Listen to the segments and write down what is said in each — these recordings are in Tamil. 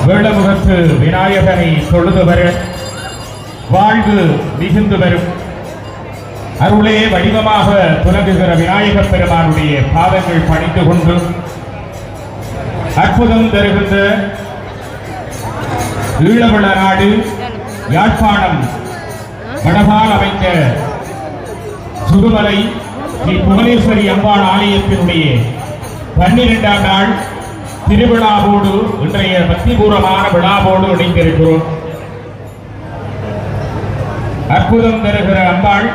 வேளமுகத்து விநாயகனை தொழுது வர வாழ்வு மிகுந்து வரும். அருளே வடிவமாக துலங்குகிற விநாயகப் பெருமானுடைய பாதங்கள் பணிந்து கொண்டு அற்புதம் தருகின்ற ஈழவள நாடு யாழ்ப்பாணம் வடபால் அமைந்த சுடுமலை ஸ்ரீ புவனேஸ்வரி அம்பாள் ஆலயத்தினுடைய 12ஆம் நாள் திருவிழாவோடு இன்றைய பக்திபூர்வமான விழாவோடு இணைந்திருக்கிறோம். அற்புதம் தருகிற அம்பாள்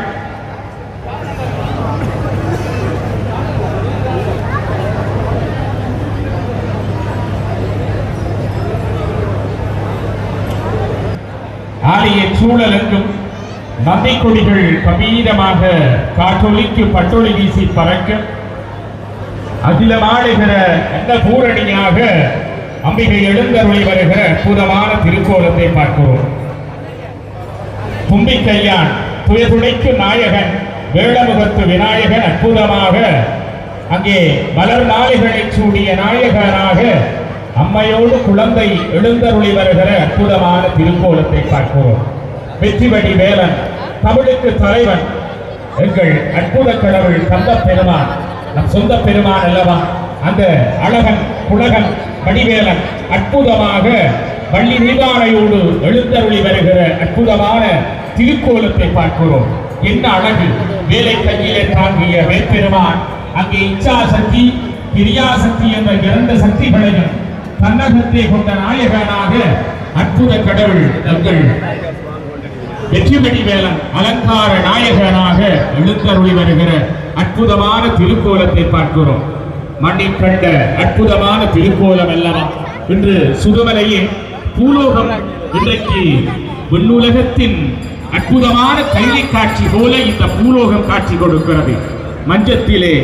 ஆலய சூழல் எங்கும் நந்தி கொடிகள் கம்பீரமாக காற்றொலிக்கு பட்டொளி வீசி பறக்க அகிலமாடுகிற எந்த பூரணியாக அம்பிகை எழுந்தருளி வருகிற அற்புதமான திருக்கோலத்தை பார்க்கிறோம். தும்பிக்கையான் துயதுடைக்கு நாயகன் வேளமுகத்து விநாயகன் அற்புதமாக அங்கே மலர் மாலைகளை சூடிய நாயகனாக அம்மையோடு குழந்தை எழுந்தருளி வருகிற அற்புதமான திருக்கோலத்தை பார்க்கிறோம். வெற்றிவடி வேலன் தமிழுக்கு தலைவன் எங்கள் அற்புத கடவுள் கந்த பெருமான், நம் சொந்த பெருமான் அல்லவா. அந்த அழகன் புலகன் வடிவேலன் அற்புதமாக வள்ளி நீதானையோடு எழுந்தருளி வருகிற அற்புதமான திருக்கோலத்தை பார்க்கிறோம். என்ன அழகு! வேலை கையிலே தாங்கிய வேப்பெருமான் அங்கே இச்சாசக்தி கிரியாசக்தி என்ற 2 சக்திகளையும் தன்னகத்தை கொண்ட நாயகனாக அற்புத கடவுள் எங்கள் வெற்றிவடி வேலன் அலங்கார நாயகனாக எழுந்தருளி வருகிற அற்புதமான திருக்கோலத்தை பார்க்கிறோம். மண்ணில் கண்ட அற்புதமான திருக்கோலம் அல்லவா. இன்று சுடுமலையே பூலோகம் இன்றைக்கு விண்ணுலகத்தின் அற்புதமான கைலை காட்சி போல இந்த பூலோகம் காட்சி கொடுக்கிறது. மஞ்சத்திலே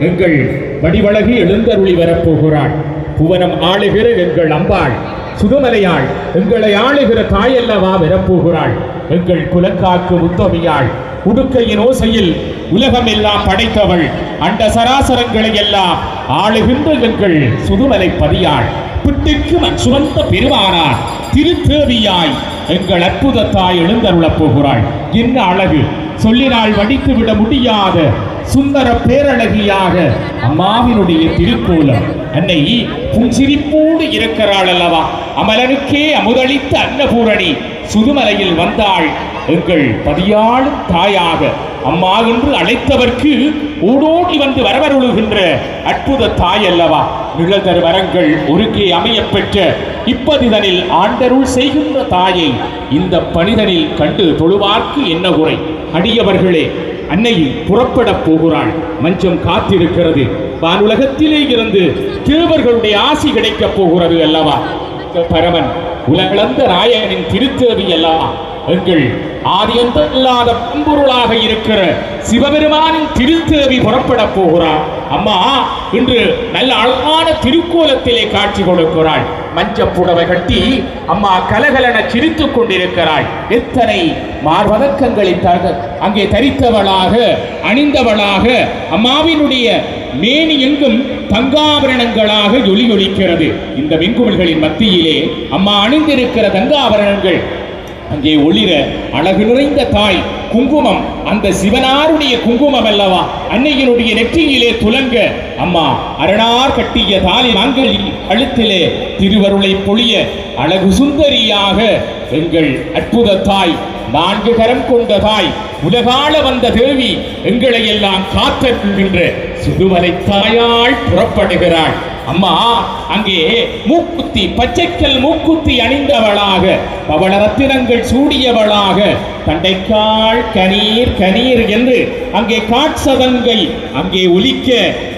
எங்கள் வடிவழகி எழுந்தருளி வரப்போகிறாள். புவனம் ஆளுகிற எங்கள் அம்பாள் சுடுமலையாள் எங்களை ஆளுகிற தாயல்லவா வரப்போகிறாள். எங்கள் குலக்காக்கு உத்தமியாள் உடுக்கையின் ஓசையில் உலகம் எல்லாம் படைத்தவள் அண்ட சராசரங்களை எல்லாம் ஆளுகின்ற எங்கள் சுடுமலை பதியாள் பிட்டுக்கு சுமந்த பெருமானார் திருத்தேவியாய் எங்கள் அற்புத தாய் எழுந்தருளப் போகிறாள். என்ன அழகு! சொல்லினால் வடித்து விட முடியாத சுந்தர பேரழகியாக அம்மாவினுடைய திருக்கோலம். அன்னை புஞ்சிரிப்போடு இருக்கிறாள் அல்லவா. அமலனுக்கே அமுதளித்த அன்னபூரணி சுடுமலையில் வந்தாள். எங்கள் பதியாளும் தாயாக அம்மா என்று அழைத்தவர்க்கு ஓடோடி வந்து வரவருளுகின்ற அற்புத தாய் அல்லவா. நிழல்தரு வரங்கள் ஒருங்கே அமைய பெற்ற இப்பதிதனில் ஆண்டருள் செய்கின்ற தாயை இந்த பணிதனில் கண்டு தொழுவார்க்கு என்ன குறை? அடியவர்களே, அன்னை புறப்பட போகிறாள். மஞ்சம் காத்திருக்கிறது. வானுலகத்திலே இருந்து தேவர்களுடைய ஆசி கிடைக்கப் போகிறது அல்லவா. பரமன் உலகளந்த நாயகனின் திருத்தேவி அல்லவா. எங்கள் ஆதியந்தல்லாத பம்பொருளாக இருக்கிற சிவபெருமானின் திருத்தேவி புறப்பட போகிறார். அம்மா இன்று நல்ல அழகான திருக்கோலத்திலே காட்சி கொடுக்கிறாள். மஞ்ச புடவை கட்டி அம்மா கலகலன சிரித்துக் கொண்டிருக்கிறாள். எத்தனை மார்பதக்கங்களை அங்கே தரித்தவளாக அணிந்தவளாக அம்மாவினுடைய மேனி எங்கும் தங்காபரணங்களாக ஒளி ஒலிக்கிறது. இந்த வெங்குமல்களின் மத்தியிலே அம்மா அணிந்திருக்கிற தங்காபரணங்கள் அங்கே ஒளிர அழகு நிறைந்த தாய் குங்குமம், அந்த சிவனாருடைய குங்குமம் அல்லவா. அன்னையினுடைய நெற்றியிலே துலங்க அம்மா அரணார் கட்டிய தாலி நாங்கள் கழுத்திலே திருவருளை பொழிய அழகு சுந்தரியாக எங்கள் அற்புத தாய் 4 கரம் கொண்ட தாய் உலகாள வந்த தேவி எங்களை எல்லாம் காத்திருக்கின்ற சுடுமலை தாயால் புறப்படுகிறாள். அம்மா அங்கே மூக்குத்தி பச்சைக்கல் மூக்குத்தி அணிந்தவளாக பவளரத்தினங்கள் சூடியவளாக தண்டைக்கால் கனீர் கனீர் என்று அங்கே காட்சதங்கை அங்கே ஒலிக்க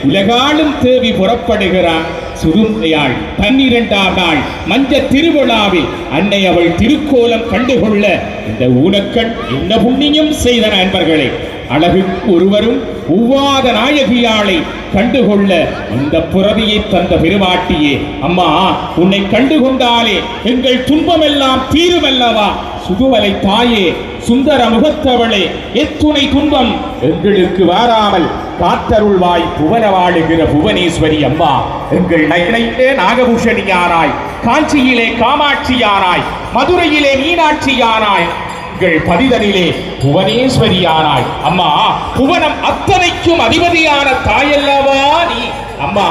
உலகாளும் தேவி புறப்படுகிறாள். சுடுமலையாள் 12ஆம் நாள் மஞ்ச திருவிழாவில் அன்னை அவள் திருக்கோலம் கண்டுகொள்ள இந்த ஊனக்கண் என்ன புண்ணியம் செய்தன அன்பர்களே. அழகு ஒருவரும் ஒவ்வாத நாயகியாளை கண்டுகொள்ள இந்த புறவியை தந்த பெருமாட்டியே, அம்மா உன்னை கண்டுகொண்டாலே எங்கள் துன்பமெல்லாம் தீருமல்லவா? சுதுமலை தாயே, சுந்தர முகத்தவளே, எத்துணை துன்பம் எங்களுக்கு வாராமல் காத்தருள்வாய் புவன வாழுகிற புவனேஸ்வரி அம்மா. எங்கள் நயனையிலே நாகபூஷணியானாய், காஞ்சியிலே காமாட்சியானாய், மதுரையிலே மீனாட்சியானாய், எங்கள் பதிதனிலே புவனேஸ்வரியானாய் அம்மா. புவனம் அத்தனைக்கும் அதிபதியான தாயல்லவா நீ அம்மா.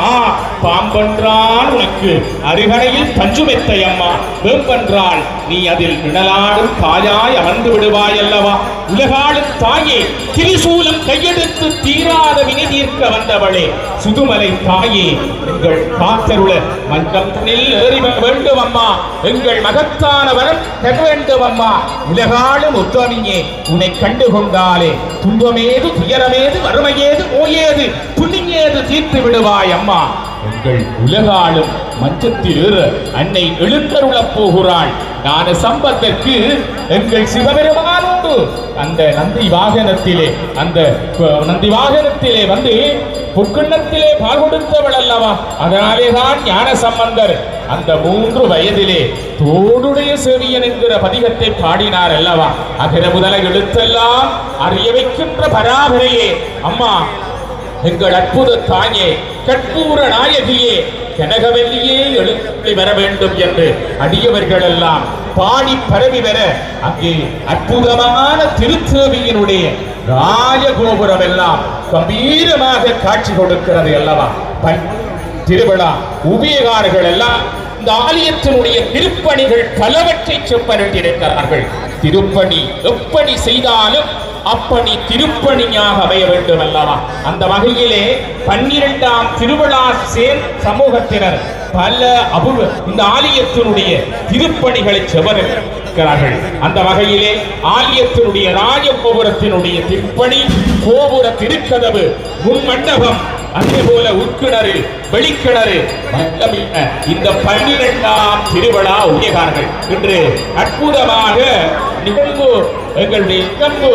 பாம்பென்றால் உனக்கு அருகணையில் பஞ்சுமெத்தை அம்மா, வேம்பென்றால் நீ அதில் நிழலாடும் காயாய் அமர்ந்து விடுவாய் அல்லவா. உலகாளும் தாயே, திரிசூலம் கையெடுத்து தீராத வினை தீர்க்க வந்தவளே, சுதுமலை தாயே, எங்கள் காத்தருள மன்றத்தில் ஏறி வேண்டும் அம்மா. எங்கள் மகத்தான வரம் பெற வேண்டும் அம்மா. உலகாளும் உத்தமியே, உன்னை கண்டுகொண்டாலே துன்பமேது துயரமேது வறுமையேது நோயேது புண்ணியேது தீர்த்து விடுவாய் அம்மா. எங்கள் உலகாளும் மஞ்சத்தில் ஏற அன்னை எழுந்தருளப் போகிறாள். ஞான சம்பத்திற்கு எங்கள் சிவபெருமானோடு அந்த நந்தி வாகனத்திலே வந்து பொற்கிண்ணத்திலே பால் கொடுத்தவள் அல்லவா. அதனாலேதான் ஞான சம்பந்தர் அந்த 3 வயதிலே தோடுடைய செவியன் என்கிற பதிகத்தை பாடினார் அல்லவா. அகர முதல எழுத்தெல்லாம் அறிய வைக்கின்ற பராபரையே அம்மா, எங்கள் அற்புத தாயே, கற்பூர நாயகியே, கனகவல்லியே எழுப்பி வர வேண்டும் என்று அடியவர்கள் எல்லாம் பாடி பரவி வர அங்கே அற்புதமான திருச்சேவியினுடைய ராஜகோபுரம் எல்லாம் கம்பீரமாக காட்சி கொடுக்கிறது அல்லவா. திருவிழா உபயகாரர்கள் எல்லாம் இந்த ஆலயத்தினுடைய திருப்பணிகள் பலவற்றை செப்பனிட்டிருக்கிறார்கள். திருப்பணி எப்படி செய்தாலும் அப்பணி திருப்பணியாக அமைய வேண்டும் அல்லவா. அந்த வகையிலே 12ஆம் திருவிழா சேர் சமூகத்தினர் பல இந்த ஆலயத்தினுடைய திருப்பணிகளை செவனிருக்கிறார்கள். அந்த வகையிலே ஆலயத்தினுடைய ராஜகோபுரத்தினுடைய திருப்பணி, கோபுர திருக்கதவு, முன் மண்டபம், அதே போல உட்கிணறு, வெளிக்கிணறு, இந்த 12ஆம் திருவிழா உயகார்கள் இன்று அற்புதமாக நிகழ்வு எங்களுடைய நிகழ்வு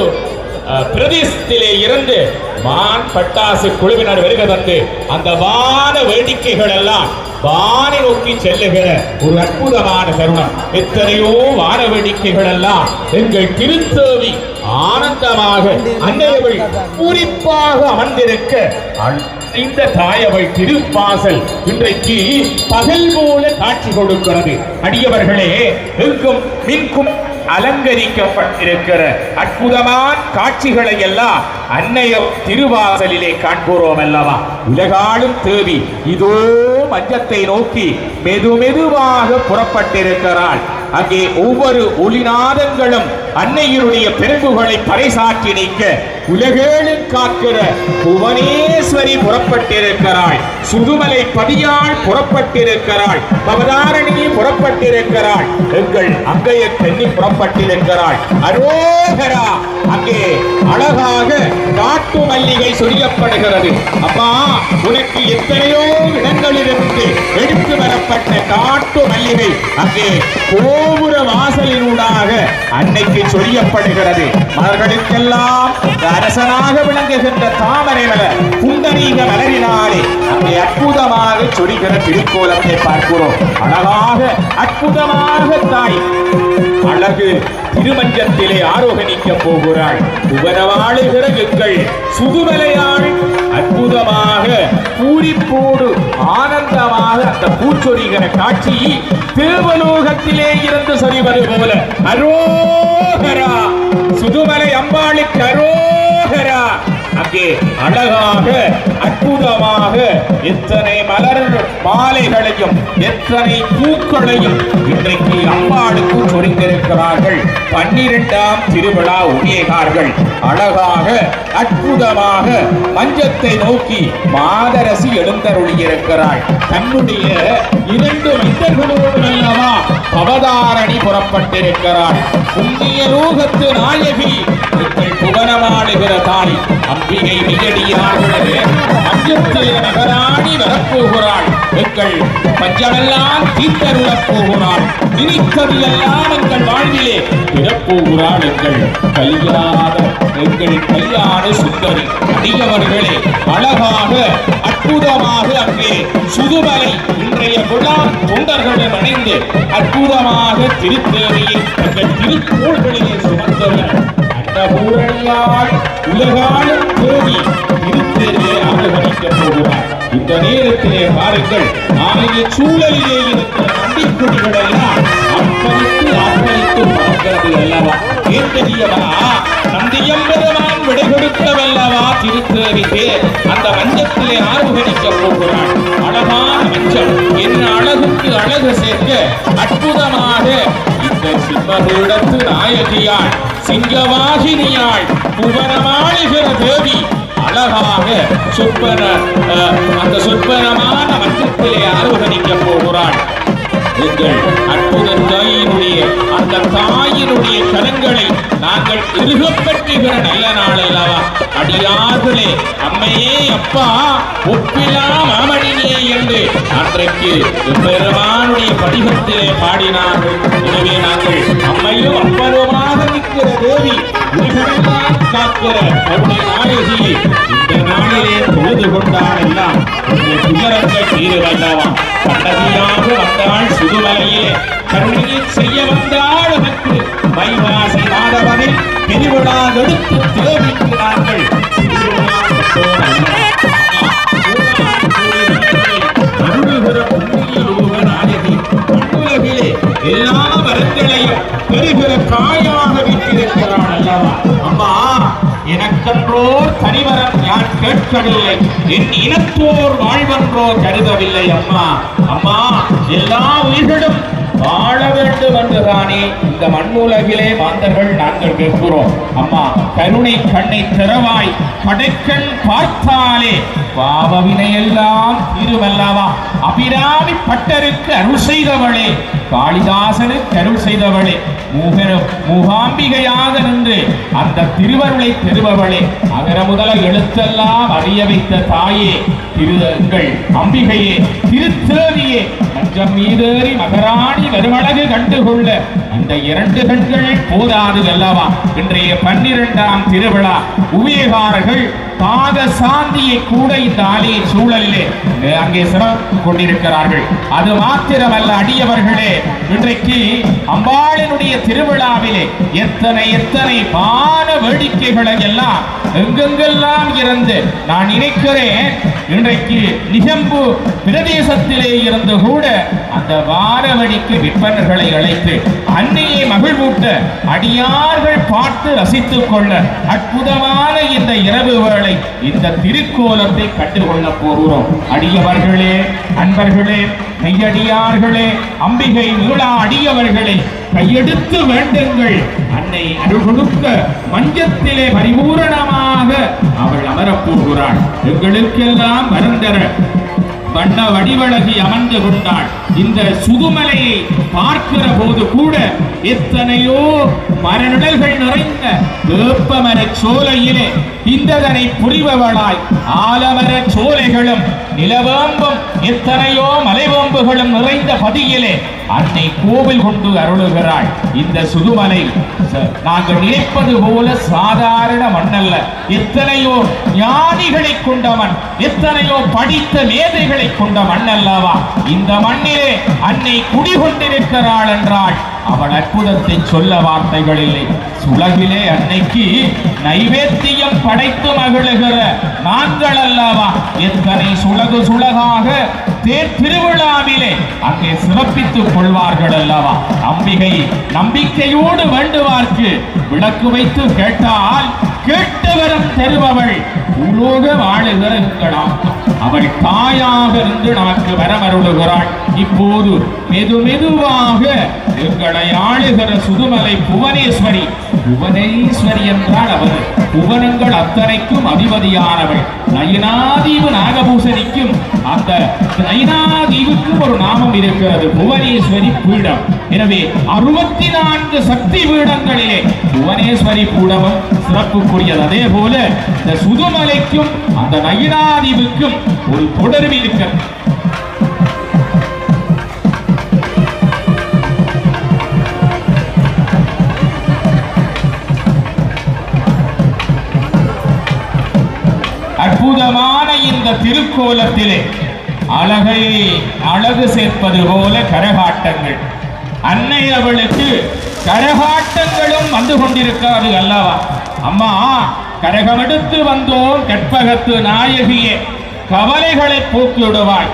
பிரதேசத்திலே இருந்து மான் பட்டாசு குழுவினர் வருகை தந்து அந்த வான வேடிக்கைகள் எல்லாம் வானை நோக்கி செல்லுகிற ஒரு அற்புதமான தருணம். எத்தனையோ வான வேடிக்கைகள் எல்லாம் எங்கள் திருத்தேவி ஆனந்தமாக அன்னையவள் குறிப்பாக அமர்ந்திருக்க இந்த தாயவள் திருவாசல் இன்றைக்கு பகல் போல காட்சி கொடுக்கிறது. அடியவர்களே, எங்கும் மின்கும் அலங்கரிக்கப்பட்டிருக்கிற அற்புதமான காட்சிகளை எல்லாம் அன்னைய திருவாசலிலே காண்கிறோம் அல்லவா. உலகாளும் தேவி இதோ மஞ்சத்தை நோக்கி மெதுமெதுவாக புறப்பட்டிருக்கிறாள். அங்கே ஒவ்வொரு ஒளிநாதங்களும் அன்னையினுடைய பெரும்புகளை பறைசாற்றி நிற்க உலகேழும் காக்கிற புவனேஸ்வரி புறப்பட்டிருக்கிறாள். சுதுமலை பதியாள் புறப்பட்டிருக்கிறாள். பவதாரணி புறப்பட்டிருக்கிறாள். எங்கள் அங்கைய தென்னி புறப்பட்டிருக்கிறாள். அரோகரா. அங்கே அழகாக காட்டு மல்லிகை சொரியப்படுகிறது. அம்மா, உனக்கு எத்தனையோ இடங்களிலிருந்து எடுத்து வரப்பட்ட காட்டு மல்லிகை அங்கே கோபுர வாசலினூடாக அன்னைக்கு சொரியப்படுகிறது. மலர்களுக்கெல்லாம் அரசனாக விளங்குகின்ற தாமரை மலர், புண்டரீக மலரினாலே அங்கே அற்புதமாக சொரிகிற திருக்கோலத்தை பார்க்கிறோம். அழகாக அற்புதமாக தாய் அழகு திருமஞ்சத்திலே ஆரோகணிக்க போகிறாள். உபரவாளுகிற எங்கள் சுதுமலையாள் அற்புதமாக பூரிப்போடு ஆனந்தமாக அந்த பூச்சொரிகிற காட்சி தேவலோகத்திலே இருந்து சொரிவது போல அரோகரா. சுதுமலை அம்பாளுக்கு அரோகரா. அங்கே அழகாக அற்புதமாக எத்தனை மலர் மாலைகளையும் எத்தனை பூக்களையும் இன்றைக்கு அம்பாளுக்கு சொரிந்திருக்கிறார்கள். 12ஆம் திருவிழா உரியகார்கள் அழகாக அற்புதமாக மஞ்சத்தை நோக்கி மாதரசி எழுந்தருளியிருக்கிறாள். தன்னுடைய 2 மைந்தர்களோடு அல்லவா அவதாரணி புறப்பட்டிருக்கிறாள். புண்ணிய லோகத்து நாயகி எங்கள் புவனமாடுகிற தாய் அம்பிகை மெய்யடியார்களே பஞ்சத்திலே மகராணி வரப்போகிறாள். எங்கள் பஞ்சமெல்லாம் தீர்த்தருளப் போகிறாள். நினைத்தது எல்லாம் எங்கள் வாழ்விலே பிறப்போகிறாள். எங்கள் கல்யாண சுந்தரி அடியவர்களே அழகாக அற்புதமாக அங்கே சுதுமலை இன்றைய விழா தொண்டர்களுடன் இணைந்து அற்புதமாக திருத்தேவியை தங்கள் திருக்கோள்களிலே சுமந்தவர் அன்னபூரணியாள் உலகாளும் தேவி திருத்தேவியை ஆதரிக்கப் போகிறார். இந்த நேரத்திலே பாருங்கள், ஆலய சூழலிலே இருக்கிற நம்பிக்கொடிகள் எல்லாம் அர்ப்பணித்து பார்க்கிறது அல்லவா? ஏன் தெரியவா? நந்தியம்பெருமான் விடை கொடுக்கவல்லவா திருத்தேவிக்கு அந்த மஞ்சத்திலே ஆர்வகரிக்கப் போகிறாள். அழகான மஞ்சள் என்ன அழகுக்கு அழகு சேர்க்க அற்புதமாக இந்த சிம்மபீடத்து நாயகியாள் சிங்கவாகினியாள் புவனமாளுகிற தேவி அழகாக அந்த சொற்பனமான மஞ்சத்திலே ஆர்வகரிக்கப் போகிறாள். எங்கள் அற்புத தாயினுடைய அந்த தாயினுடைய கரங்களை நாங்கள் இருகப்பற்றுகிற நல்ல நாள் அல்லவா? அடியார்களே, அம்மையே அப்பா ஒப்பிலா மாமணியே என்று அன்றைக்கு பெருமானுடைய படிகத்திலே பாடினார்கள். எனவே நாங்கள் அம்மையும் அப்பருமாக நிற்கிற தேவி உலகமெல்லாம் காக்கிற கருணை நாயகி இந்த நாளிலே பொழுது கொண்டால் எல்லாம் துயரங்கள் தீருவல்லவா? கண்ணகியாக வந்தாள் சுதுமலையே, கருணையை செய்ய வந்தாள் அதற்கு வைவாசி மாதவனில் திருவிழா எடுத்து தேவிக்கு நாங்கள் அருள்கிற புண்ணிய நாயகி மண்ணுலகிலே எல்லா வரங்களையும் பெறுகிற காயாக விட்டிருக்கிறாள் அல்லவா? அம்மா, எனக்கன்றோ தனிவரம் யான் கேட்கவில்லை, என் இனத்தோர் வாழ்வன்றோ கருதவில்லை. அம்மா அம்மா, எல்லா உயிர்களும் வாழ வேண்டும் என்றுதானே இந்த மண்ணுலகிலே மாந்தர்கள் நாங்கள் கேட்கிறோம். அம்மா, கருணை கண்ணை திறவாய், கடைக்கண் பார்த்தாலே பாவவினையெல்லாம் தீருமல்லவா? அபிராமி பட்டருக்கு அருள் செய்தவளே, காளிதாசனுக்கு அருள் செய்தவளே, மூகாம்பிகையாக நின்று அந்த திருவருளை பெறுபவளே, அகர முதல எழுத்தெல்லாம் அறிய வைத்த தாயே, திருங்கள் அம்பிகையே, திருத்தேவியே, மஞ்சம் மீதேறி மகராணி வருமழகு கண்டுகொள்ள அந்த இரண்டு கண்கள் போதாது அல்லவா? இன்றைய 12ஆம் திருவிழா உபயகாரர்கள் பாத சாந்தியை கூட இந்த ஆலய சூழலிலே அங்கே சிறப்பு கொண்டிருக்கிறார்கள். அது மாத்திரமல்ல அடியவர்களே, இன்றைக்கு அம்பாளினுடைய திருவிழாவிலே எத்தனை வான வேடிக்கைகளை எல்லாம் எங்கெங்கெல்லாம் இருந்து நான் நினைக்கிறேன், இன்றைக்கு நிகம்பு பிரதேசத்திலே இருந்து கூட அந்த வான வேடிக்கை விற்பனர்களை அழைத்து அன்னையை மகிழ்வூட்ட அடியார்கள் பார்த்து ரசித்துக் கொள்ள அற்புதமான இந்த இரவு வேளை இந்த திருக்கோலத்தை கண்டுகொள்ள போகிறோம். அடியவர்களே, அன்பர்களே, மெய்யடியார்களே, அம்பிகை நீளா அடியவர்களே, கையெடுத்து வேண்டுங்கள். அன்னை அருள் கொடுக்க மஞ்சத்திலே பரிபூரணமாக அவள் அமரப்போகிறாள். எங்களுக்கெல்லாம் வரந்தர வண்ண வடிவழகி அமர்ந்து கொண்டாள். இந்த சுதுமலையை பார்க்கிற போது கூட எத்தனையோ மரநிழல்கள் நிறைந்த வேப்பமர சோலையிலே இந்ததனை புரிபவளாய் ஆலமர சோலைகளும் நிலவேம்பும் எத்தனையோ மலைவேம்புகளும் நிறைந்த பதியிலே அன்னை கோவில் கொண்டு அருளுகிறாள். இந்த சுதுமலை நாங்கள் நினைப்பது போல சாதாரண மண்ணல்ல. எத்தனையோ ஞானிகளை கொண்ட மண், எத்தனையோ படித்த மேதைகளை கொண்ட மண் அல்லவா? இந்த மண்ணிலே அன்னை குடிகொண்டிருக்கிறாள் என்றாள் அவள் அற்புதத்தை சொல்ல வார்த்தைகள் இல்லை. உலகிலே அன்னைக்கு நைவேத்தியம் படைத்து மகிழுகிற நாங்கள் அல்லவா எத்தனை சுலகாக தேர் திருவிழாவிலே அங்கே சிறப்பித்துக் கொள்வார்கள் அல்லவா? அம்பிகை நம்பிக்கையோடு வேண்டுவார்க்கு விளக்கு வைத்து கேட்டால் கேட்டவரம் தருபவள் உலோக வாழுகிறாம். அவள் தாயாக இருந்து நமக்கு வரமருளுகிறாள். இப்போது மெதுவாக எங்களை ஆளுகிற சுதுமலை புவனேஸ்வரி புவனேஸ்வரி என்றால் அவர் புவனங்கள் அத்தனைக்கும் அதிபதியானவள். நயினாதீவு நாகபூசணிக்கும் அந்த நயினாதீவுக்கும் ஒரு நாமம் இருக்கிறது, புவனேஸ்வரி பீடம். எனவே 64 சக்தி பீடங்களிலே புவனேஸ்வரி பீடமும் சிறப்புக்குரியது. அதே போல இந்த சுதுமலைக்கும் அந்த நயினாதீவுக்கும் ஒரு தொடர்பு இருக்கிறது. அற்புதமான இந்த திருக்கோலத்திலே அழகு சேர்ப்பது போல கரகாட்டங்கள். அன்னை அவளுக்கு கரகாட்டங்களும் வந்து கொண்டிருக்காது அல்லவா? அம்மா, கரகமெடுத்து வந்தோம் கற்பகத்து நாயகியே, கவலைகளை போக்கிவிடுவாய்.